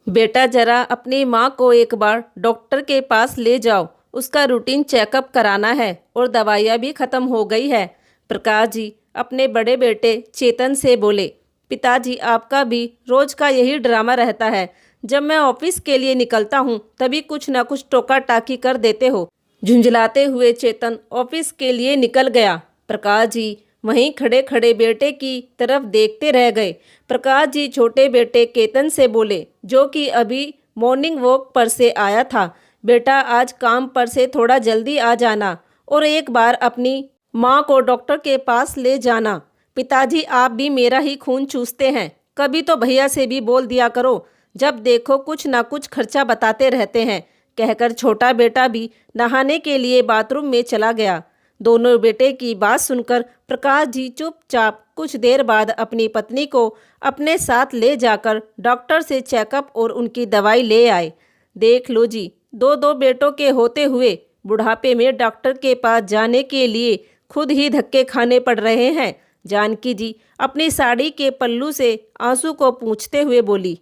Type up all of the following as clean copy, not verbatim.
बेटा जरा अपनी माँ को एक बार डॉक्टर के पास ले जाओ। उसका रूटीन चेकअप कराना है और दवाइयाँ भी ख़त्म हो गई है। प्रकाश जी अपने बड़े बेटे चेतन से बोले। पिताजी आपका भी रोज का यही ड्रामा रहता है। जब मैं ऑफिस के लिए निकलता हूँ तभी कुछ ना कुछ टोका टाकी कर देते हो। झुंझलाते हुए चेतन ऑफिस के लिए निकल गया। प्रकाश जी वहीं खड़े खड़े बेटे की तरफ देखते रह गए। प्रकाश जी छोटे बेटे केतन से बोले, जो कि अभी मॉर्निंग वॉक पर से आया था, बेटा आज काम पर से थोड़ा जल्दी आ जाना और एक बार अपनी माँ को डॉक्टर के पास ले जाना। पिताजी आप भी मेरा ही खून चूसते हैं, कभी तो भैया से भी बोल दिया करो, जब देखो कुछ ना कुछ खर्चा बताते रहते हैं, कहकर छोटा बेटा भी नहाने के लिए बाथरूम में चला गया। दोनों बेटे की बात सुनकर प्रकाश जी चुपचाप कुछ देर बाद अपनी पत्नी को अपने साथ ले जाकर डॉक्टर से चेकअप और उनकी दवाई ले आए। देख लो जी, दो दो बेटों के होते हुए बुढ़ापे में डॉक्टर के पास जाने के लिए खुद ही धक्के खाने पड़ रहे हैं। जानकी जी अपनी साड़ी के पल्लू से आंसू को पोंछते हुए बोली,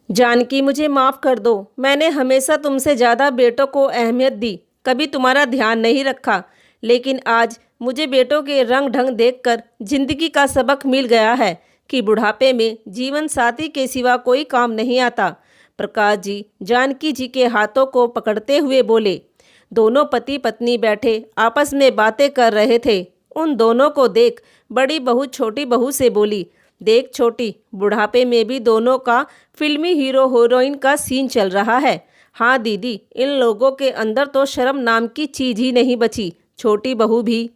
जानकी मुझे माफ़ कर दो, मैंने हमेशा तुमसे ज़्यादा बेटों को अहमियत दी, कभी तुम्हारा ध्यान नहीं रखा, लेकिन आज मुझे बेटों के रंग ढंग देखकर जिंदगी का सबक मिल गया है कि बुढ़ापे में जीवन साथी के सिवा कोई काम नहीं आता। प्रकाश जी जानकी जी के हाथों को पकड़ते हुए बोले। दोनों पति पत्नी बैठे आपस में बातें कर रहे थे। उन दोनों को देख बड़ी बहू छोटी बहू से बोली, देख छोटी, बुढ़ापे में भी दोनों का फिल्मी हीरो हीरोइन का सीन चल रहा है। हाँ दीदी, इन लोगों के अंदर तो शर्म नाम की चीज ही नहीं बची। छोटी बहू भी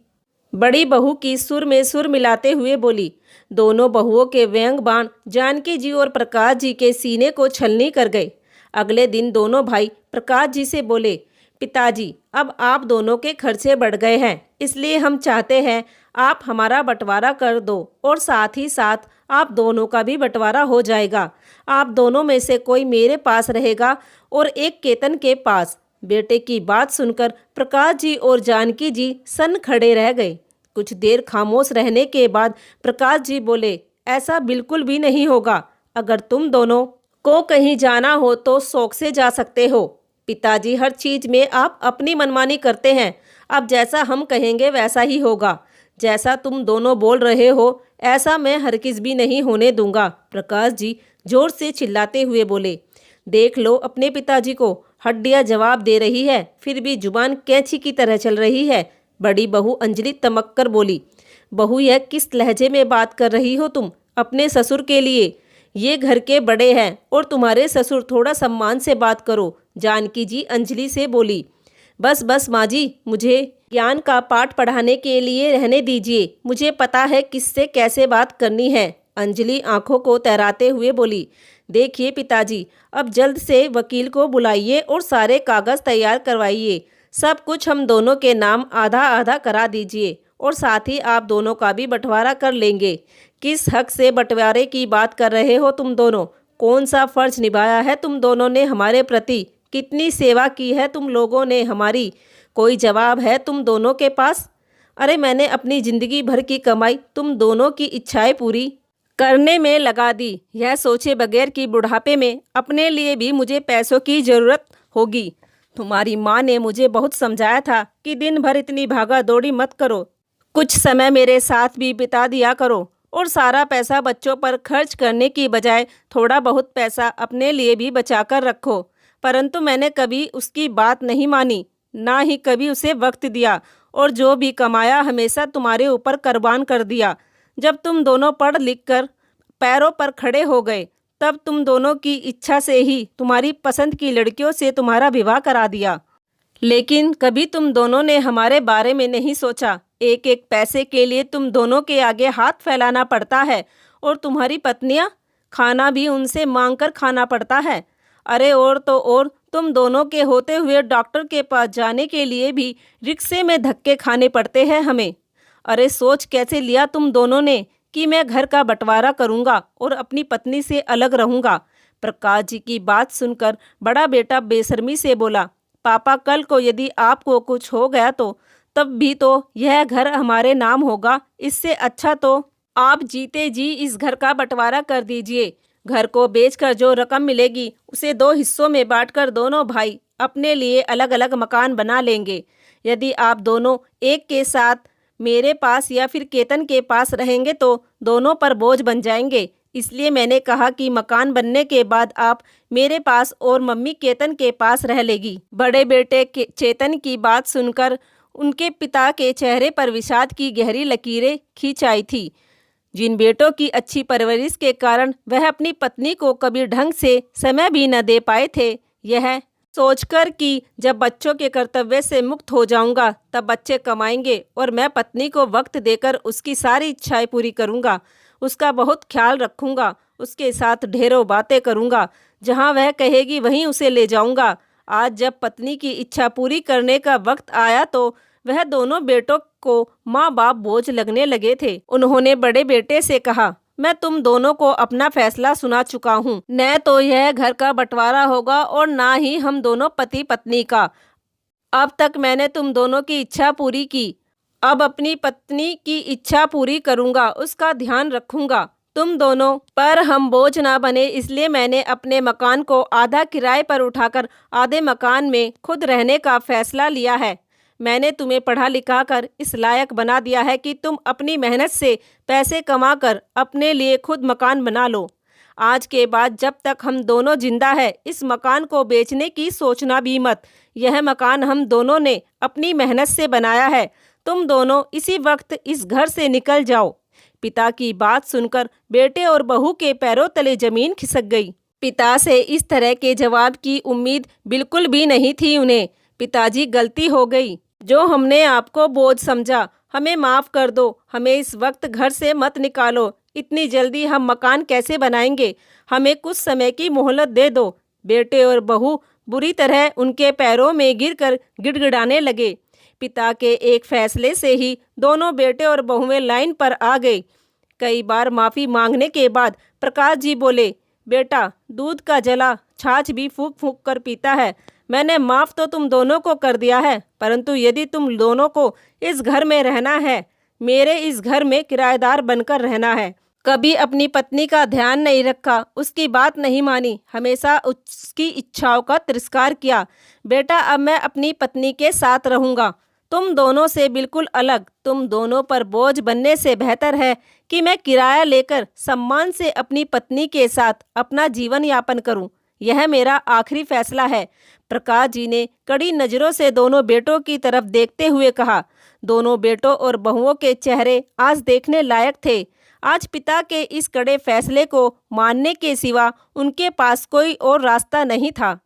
बड़ी बहू की सुर में सुर मिलाते हुए बोली। दोनों बहुओं के व्यंग बाण जानकी जी और प्रकाश जी के सीने को छलनी कर गए। अगले दिन दोनों भाई प्रकाश जी से बोले, पिताजी अब आप दोनों के खर्चे बढ़ गए हैं, इसलिए हम चाहते हैं आप हमारा बंटवारा कर दो और साथ ही साथ आप दोनों का भी बंटवारा हो जाएगा। आप दोनों में से कोई मेरे पास रहेगा और एक केतन के पास। बेटे की बात सुनकर प्रकाश जी और जानकी जी सन खड़े रह गए। कुछ देर खामोश रहने के बाद प्रकाश जी बोले, ऐसा बिल्कुल भी नहीं होगा। अगर तुम दोनों को कहीं जाना हो तो शौक से जा सकते हो। पिताजी हर चीज में आप अपनी मनमानी करते हैं, अब जैसा हम कहेंगे वैसा ही होगा। जैसा तुम दोनों बोल रहे हो ऐसा मैं हरगिज भी नहीं होने दूंगा। प्रकाश जी जोर से चिल्लाते हुए बोले। देख लो अपने पिताजी को, हड्डियां जवाब दे रही है फिर भी जुबान कैंची की तरह चल रही है। बड़ी बहू अंजलि तमक कर बोली, बहू यह किस लहजे में बात कर रही हो तुम अपने ससुर के लिए? ये घर के बड़े हैं और तुम्हारे ससुर, थोड़ा सम्मान से बात करो। जानकी जी अंजलि से बोली। बस बस माँ जी, मुझे ज्ञान का पाठ पढ़ाने के लिए रहने दीजिए, मुझे पता है किससे कैसे बात करनी है। अंजलि आंखों को तैराते हुए बोली। देखिए पिताजी, अब जल्द से वकील को बुलाइए और सारे कागज़ तैयार करवाइए। सब कुछ हम दोनों के नाम आधा आधा करा दीजिए और साथ ही आप दोनों का भी बंटवारा कर लेंगे। किस हक से बंटवारे की बात कर रहे हो तुम दोनों? कौन सा फ़र्ज निभाया है तुम दोनों ने हमारे प्रति? कितनी सेवा की है तुम लोगों ने हमारी? कोई जवाब है तुम दोनों के पास? अरे मैंने अपनी ज़िंदगी भर की कमाई तुम दोनों की इच्छाएं पूरी करने में लगा दी, यह सोचे बगैर कि बुढ़ापे में अपने लिए भी मुझे पैसों की ज़रूरत होगी। तुम्हारी माँ ने मुझे बहुत समझाया था कि दिन भर इतनी भागा दौड़ी मत करो, कुछ समय मेरे साथ भी बिता दिया करो और सारा पैसा बच्चों पर खर्च करने की बजाय थोड़ा बहुत पैसा अपने लिए भी बचा कर रखो। परंतु मैंने कभी उसकी बात नहीं मानी, ना ही कभी उसे वक्त दिया और जो भी कमाया हमेशा तुम्हारे ऊपर कुर्बान कर दिया। जब तुम दोनों पढ़ लिख कर पैरों पर खड़े हो गए तब तुम दोनों की इच्छा से ही तुम्हारी पसंद की लड़कियों से तुम्हारा विवाह करा दिया, लेकिन कभी तुम दोनों ने हमारे बारे में नहीं सोचा। एक एक पैसे के लिए तुम दोनों के आगे हाथ फैलाना पड़ता है और तुम्हारी पत्नियां, खाना भी उनसे मांग कर खाना पड़ता है। अरे और तो और, तुम दोनों के होते हुए डॉक्टर के पास जाने के लिए भी रिक्शे में धक्के खाने पड़ते हैं हमें। अरे सोच कैसे लिया तुम दोनों ने कि मैं घर का बंटवारा करूंगा और अपनी पत्नी से अलग रहूंगा? प्रकाश जी की बात सुनकर बड़ा बेटा बेशर्मी से बोला, पापा कल को यदि आपको कुछ हो गया तो तब भी तो यह घर हमारे नाम होगा। इससे अच्छा तो आप जीते जी इस घर का बंटवारा कर दीजिए। घर को बेचकर जो रकम मिलेगी उसे 2 हिस्सों में बांटकर दोनों भाई अपने लिए अलग अलग मकान बना लेंगे। यदि आप दोनों एक के साथ मेरे पास या फिर केतन के पास रहेंगे तो दोनों पर बोझ बन जाएंगे। इसलिए मैंने कहा कि मकान बनने के बाद आप मेरे पास और मम्मी केतन के पास रह लेगी। बड़े बेटे चेतन की बात सुनकर उनके पिता के चेहरे पर विषाद की गहरी लकीरें खींच आई थी। जिन बेटों की अच्छी परवरिश के कारण वह अपनी पत्नी को कभी ढंग से समय भी न दे पाए थे, यह सोचकर कि जब बच्चों के कर्तव्य से मुक्त हो जाऊंगा तब बच्चे कमाएंगे और मैं पत्नी को वक्त देकर उसकी सारी इच्छाएं पूरी करूंगा, उसका बहुत ख्याल रखूंगा, उसके साथ ढेरों बातें करूंगा, जहां वह कहेगी वहीं उसे ले जाऊंगा। आज जब पत्नी की इच्छा पूरी करने का वक्त आया तो वह दोनों बेटों को माँ बाप बोझ लगने लगे थे। उन्होंने बड़े बेटे से कहा, मैं तुम दोनों को अपना फैसला सुना चुका हूँ। न तो यह घर का बंटवारा होगा और ना ही हम दोनों पति पत्नी का। अब तक मैंने तुम दोनों की इच्छा पूरी की, अब अपनी पत्नी की इच्छा पूरी करूँगा, उसका ध्यान रखूँगा। तुम दोनों पर हम बोझ ना बने इसलिए मैंने अपने मकान को आधा किराए पर उठाकर आधे मकान में खुद रहने का फैसला लिया है। मैंने तुम्हें पढ़ा लिखा कर इस लायक बना दिया है कि तुम अपनी मेहनत से पैसे कमाकर अपने लिए खुद मकान बना लो। आज के बाद जब तक हम दोनों जिंदा है इस मकान को बेचने की सोचना भी मत। यह मकान हम दोनों ने अपनी मेहनत से बनाया है। तुम दोनों इसी वक्त इस घर से निकल जाओ। पिता की बात सुनकर बेटे और बहू के पैरों तले जमीन खिसक गई। पिता से इस तरह के जवाब की उम्मीद बिल्कुल भी नहीं थी उन्हें। पिताजी, गलती हो गई, जो हमने आपको बोझ समझा, हमें माफ़ कर दो। हमें इस वक्त घर से मत निकालो। इतनी जल्दी हम मकान कैसे बनाएंगे? हमें कुछ समय की मोहलत दे दो। बेटे और बहू बुरी तरह उनके पैरों में गिरकर गिड़गिड़ाने लगे। पिता के एक फैसले से ही दोनों बेटे और बहुएं लाइन पर आ गए। कई बार माफ़ी मांगने के बाद प्रकाश जी बोले, बेटा, दूध का जला छाछ भी फूंक फूंक कर पीता है। मैंने माफ़ तो तुम दोनों को कर दिया है, परंतु यदि तुम दोनों को इस घर में रहना है, मेरे इस घर में किराएदार बनकर रहना है, कभी अपनी पत्नी का ध्यान नहीं रखा, उसकी बात नहीं मानी, हमेशा उसकी इच्छाओं का तिरस्कार किया। बेटा, अब मैं अपनी पत्नी के साथ रहूँगा, तुम दोनों से बिल्कुल अलग। तुम दोनों पर बोझ बनने से बेहतर है कि मैं किराया लेकर सम्मान से अपनी पत्नी के साथ अपना जीवन यापन करूं। यह मेरा आखिरी फैसला है। प्रकाश जी ने कड़ी नज़रों से दोनों बेटों की तरफ देखते हुए कहा। दोनों बेटों और बहुओं के चेहरे आज देखने लायक थे। आज पिता के इस कड़े फैसले को मानने के सिवा उनके पास कोई और रास्ता नहीं था।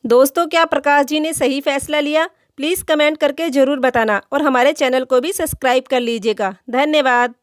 दोस्तों, क्या प्रकाश जी ने सही फैसला लिया? प्लीज़ कमेंट करके ज़रूर बताना और हमारे चैनल को भी सब्सक्राइब कर लीजिएगा। धन्यवाद।